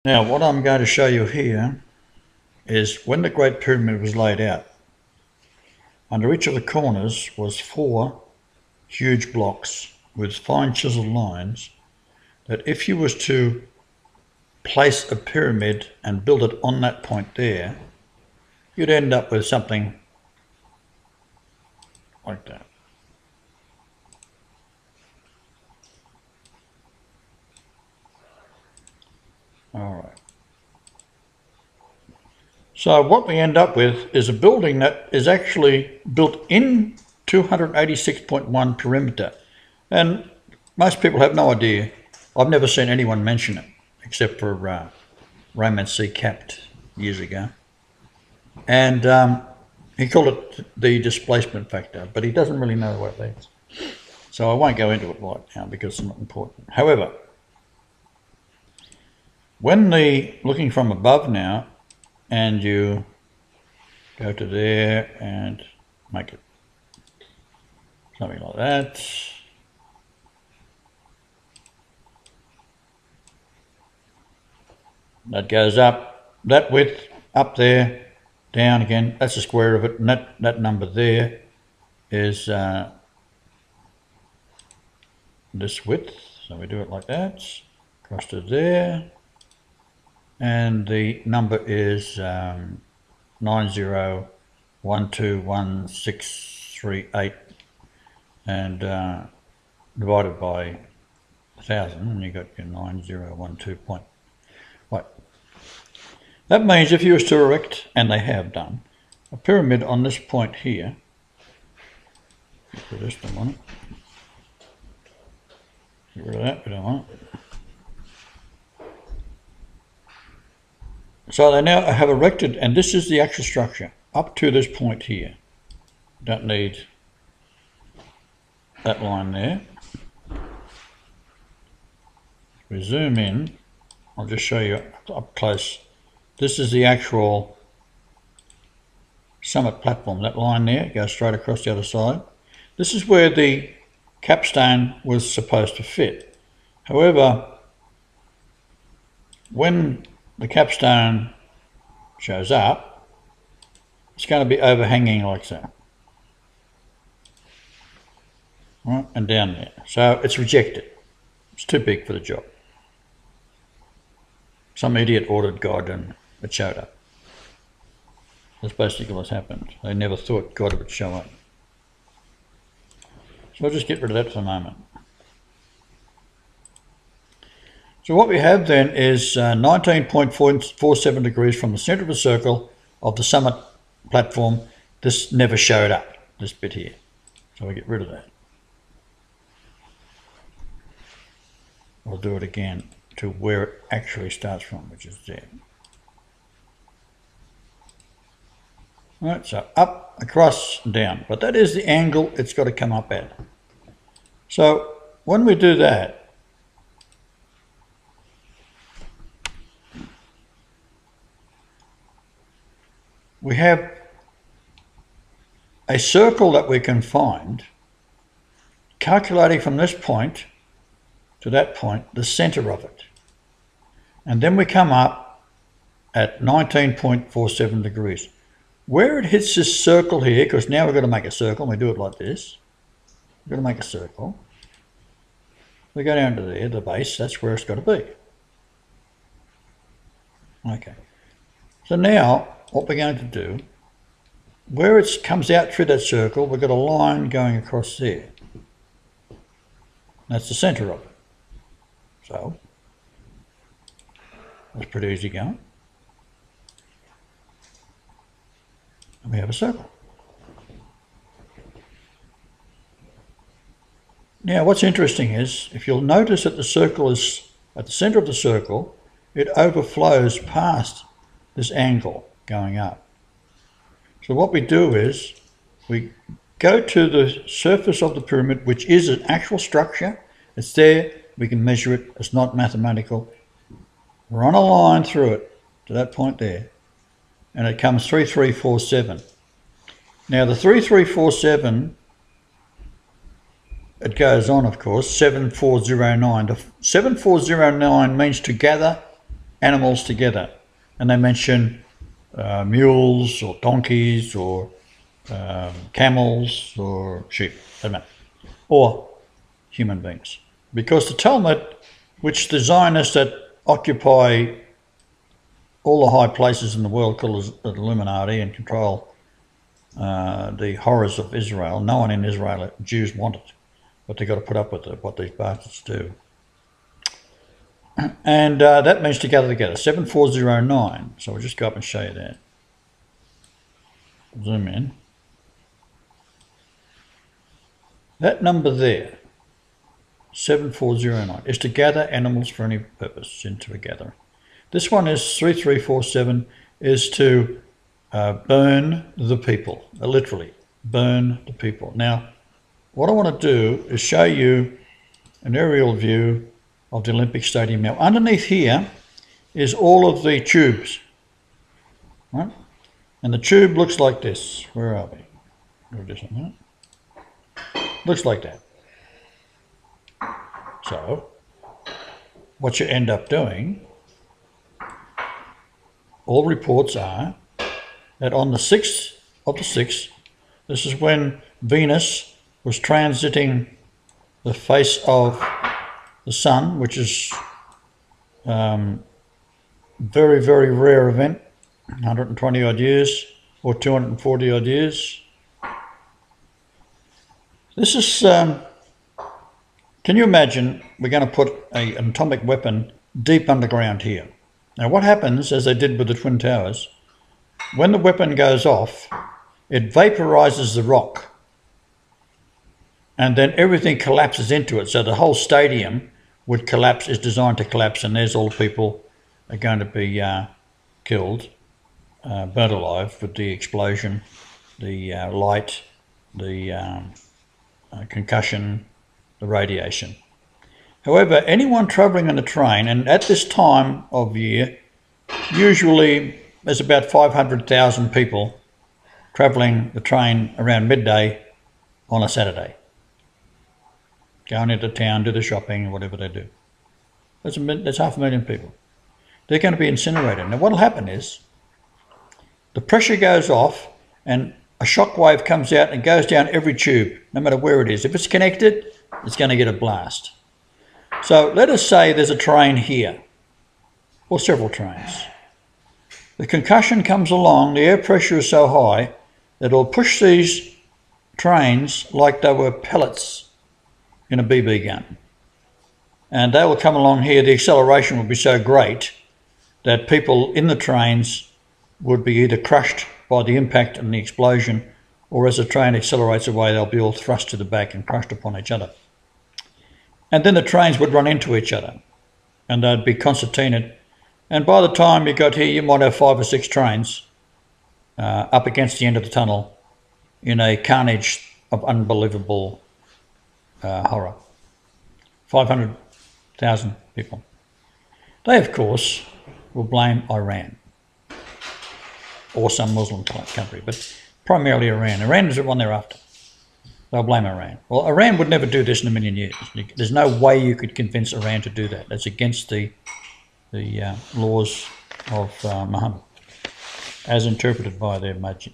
Now, what I'm going to show you here is when the Great Pyramid was laid out, under each of the corners was 4 huge blocks with fine chiseled lines that if you was to place a pyramid and build it on that point there, you'd end up with something like that. All right. So what we end up with is a building that is actually built in 286.1 perimeter. And most people have no idea. I've never seen anyone mention it, except for Raymond C. Capt years ago. And he called it the displacement factor, but he doesn't really know what it means. So I won't go into it right now because it's not important. However, when looking from above now, and you go to there and make it something like that. That goes up, that width up there, down again, that's the square of it, and that number there is this width. So we do it like that, across to there. And the number is 90121638 and divided by 1000, and you got your 9012 point. What? That means if you was to erect, and they have done, a pyramid on this point here, put this one on it. Get rid of that, we don't want it. So they now have erected, and this is the actual structure, up to this point here. Don't need that line there. We zoom in, I'll just show you up close. This is the actual summit platform. That line there goes straight across the other side. This is where the capstone was supposed to fit. However, when the capstone shows up, it's going to be overhanging like so. Right, and down there. So it's rejected. It's too big for the job. Some idiot ordered God and it showed up. That's basically what's happened. They never thought God would show up. So I'll just get rid of that for the moment. So what we have then is 19.47 degrees from the centre of the circle of the summit platform. This never showed up, this bit here. So we get rid of that. I'll do it again to where it actually starts from, which is there. All right, so up, across, and down. But that is the angle it's got to come up at. So when we do that, we have a circle that we can find, calculating from this point to that point, the centre of it. And then we come up at 19.47 degrees. Where it hits this circle here, because now we've got to make a circle, and we do it like this. We've got to make a circle. We go down to there, the base, that's where it's got to be. Okay. So now, what we're going to do, where it comes out through that circle, we've got a line going across there. That's the centre of it. So, that's pretty easy going. And we have a circle. Now, what's interesting is, if you'll notice that the circle is at the centre of the circle, it overflows past this angle going up. So what we do is we go to the surface of the pyramid, which is an actual structure. It's there, we can measure it, it's not mathematical. Run a line through it to that point there, and it comes 3347. Now the 3347, it goes on, of course, 7409. The 7409 means to gather animals together, and they mention mules or donkeys or camels or sheep, doesn't matter, or human beings. Because the Talmud, which the Zionists that occupy all the high places in the world, called the Illuminati, and control the horrors of Israel, no one in Israel, Jews, want it, but they've got to put up with it, what these bastards do. And that means to gather together, 7409. So we'll just go up and show you that. Zoom in. That number there, 7409, is to gather animals for any purpose into a gathering. This one is 3347, is to burn the people, literally, burn the people. Now, what I want to do is show you an aerial view of the Olympic Stadium. Now, underneath here is all of the tubes, right? And the tube looks like this. Where are we? Looks like that. So, what you end up doing, all reports are that on the 6th of the 6th, this is when Venus was transiting the face of the sun, which is very, very rare event, 120 odd years or 240 odd years. This is, can you imagine we're going to put an atomic weapon deep underground here? Now what happens, as they did with the Twin Towers, when the weapon goes off, it vaporizes the rock and then everything collapses into it. So the whole stadium would collapse, is designed to collapse, and there's all the people are going to be killed, burnt alive with the explosion, the light, the concussion, the radiation. However, anyone travelling on a train, and at this time of year, usually there's about 500,000 people travelling the train around midday on a Saturday, going into town, do the shopping, whatever they do. That's 500,000 people. They're going to be incinerated. Now what will happen is the pressure goes off and a shock wave comes out and goes down every tube, no matter where it is. If it's connected, it's going to get a blast. So let us say there's a train here, or several trains. The concussion comes along, the air pressure is so high that it'll push these trains like they were pellets in a BB gun. And they will come along here, the acceleration will be so great that people in the trains would be either crushed by the impact and the explosion, or as the train accelerates away, they'll be all thrust to the back and crushed upon each other. And then the trains would run into each other and they'd be concertinaed. And by the time you got here, you might have 5 or 6 trains up against the end of the tunnel in a carnage of unbelievable horror. 500,000 people. They, of course, will blame Iran or some Muslim country, but primarily Iran. Iran is the one they're after. They'll blame Iran. Well, Iran would never do this in a million years. There's no way you could convince Iran to do that. That's against the laws of Muhammad, as interpreted by their Majid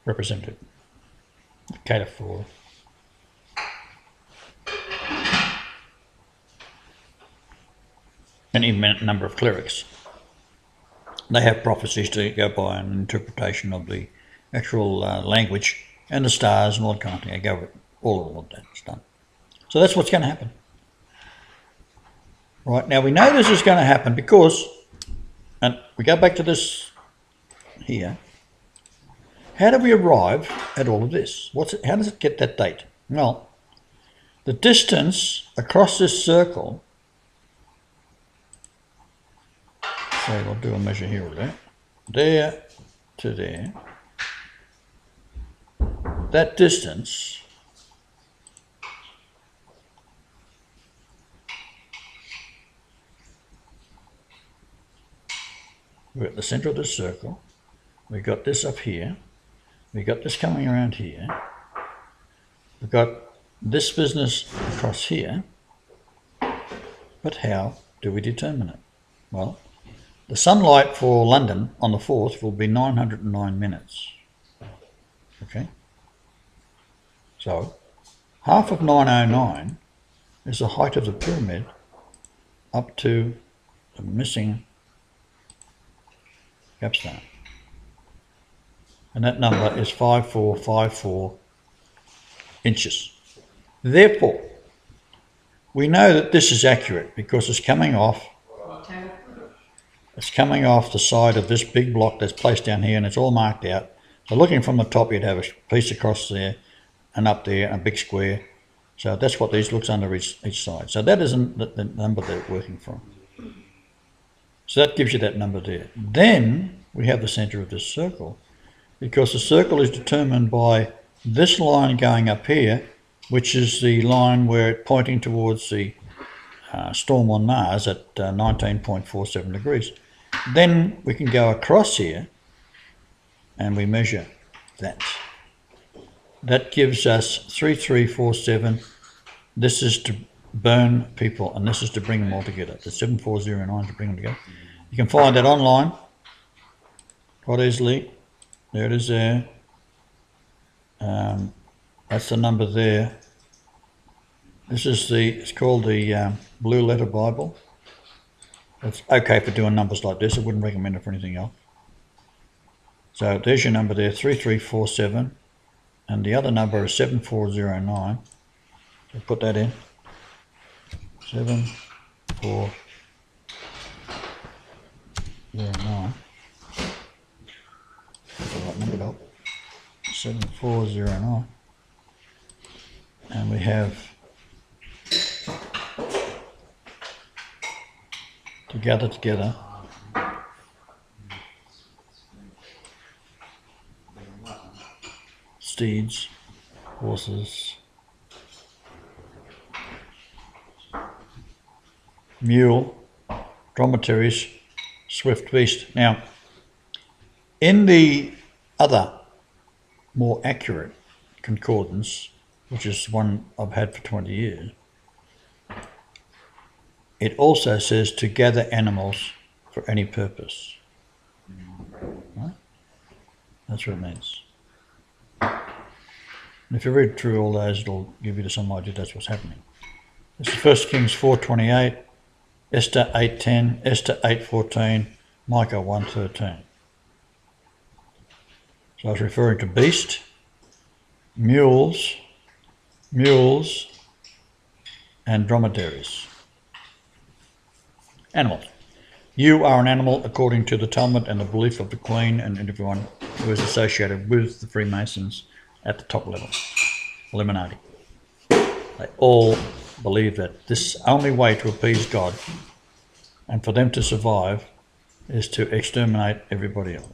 representative, Caliph for an immense number of clerics. They have prophecies to go by, an interpretation of the actual language and the stars and all that kind of thing. They go with all of that stuff. So that's what's going to happen. Right, now we know this is going to happen because, and we go back to this here, how do we arrive at all of this? How does it get that date? Well, the distance across this circle, so I'll do a measure here or there to there, that distance we're at the centre of the circle, we got this up here, we got this coming around here, we've got this business across here, But how do we determine it? Well, the sunlight for London on the 4th will be 909 minutes. Okay? So, half of 909 is the height of the pyramid up to the missing capstone. And that number is 5454 inches. Therefore, we know that this is accurate because it's coming off the side of this big block that's placed down here, and it's all marked out. So looking from the top, you'd have a piece across there and up there, and a big square. So that's what these looks under each side. So that isn't the number they're working from. So that gives you that number there. Then we have the centre of this circle, because the circle is determined by this line going up here, which is the line where it's pointing towards the storm on Mars at 19.47 degrees. Then we can go across here and we measure that. That gives us 3347. This is to burn people, and this is to bring them all together. The 7409 to bring them together. You can find that online quite easily. There it is there. That's the number there. This is it's called the Blue Letter Bible. It's okay for doing numbers like this. I wouldn't recommend it for anything else. So there's your number there, 3347, and the other number is 7409. So put that in. 7409. That's the right number up. 7409. And we have to gather together steeds, horses, mule, dromedaries, swift beast. Now, in the other more accurate concordance, which is one I've had for 20 years, it also says to gather animals for any purpose. Right? That's what it means. And if you read through all those, it'll give you some idea that's what's happening. This is 1 Kings 4:28, Esther 8:10, Esther 8:14, Micah 1:13. So I was referring to beast, mules, and dromedaries. Animals. You are an animal according to the Talmud and the belief of the Queen and everyone who is associated with the Freemasons at the top level, Illuminati. They all believe that this only way to appease God and for them to survive is to exterminate everybody else.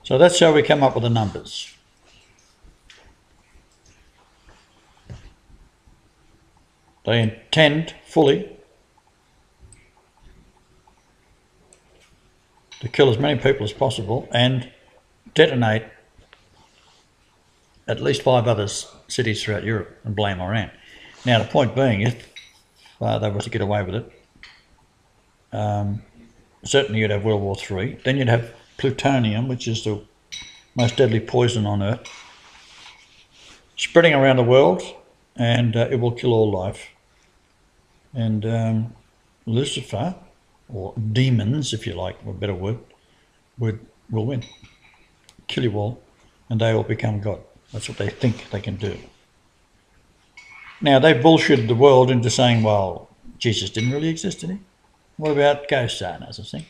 So that's how we come up with the numbers. They intend fully to kill as many people as possible and detonate at least 5 other cities throughout Europe and blame Iran. Now, the point being, if they were to get away with it, certainly you'd have World War III. Then you'd have plutonium, which is the most deadly poison on Earth, spreading around the world, and it will kill all life. And Lucifer, or demons, if you like, a better word, will win. Kill you all, and they will become God. That's what they think they can do. Now, they bullshitted the world into saying, well, Jesus didn't really exist, did he? What about ghosts? No such thing.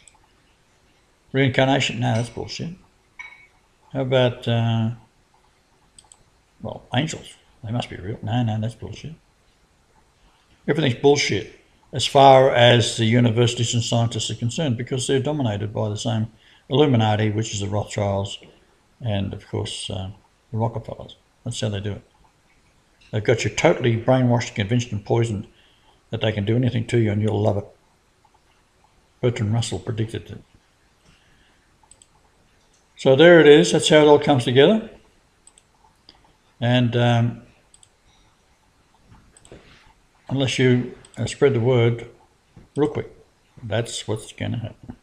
Reincarnation? No, that's bullshit. How about, angels? They must be real. No, that's bullshit. Everything's bullshit as far as the universities and scientists are concerned, because they're dominated by the same Illuminati, which is the Rothschilds, and of course the Rockefellers. That's how they do it. They've got you totally brainwashed, convinced and poisoned that they can do anything to you and you'll love it. Bertrand Russell predicted it. So there it is. That's how it all comes together. And unless you spread the word real quick. That's what's going to happen.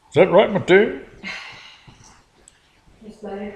Is that right, Matu? Yes, babe.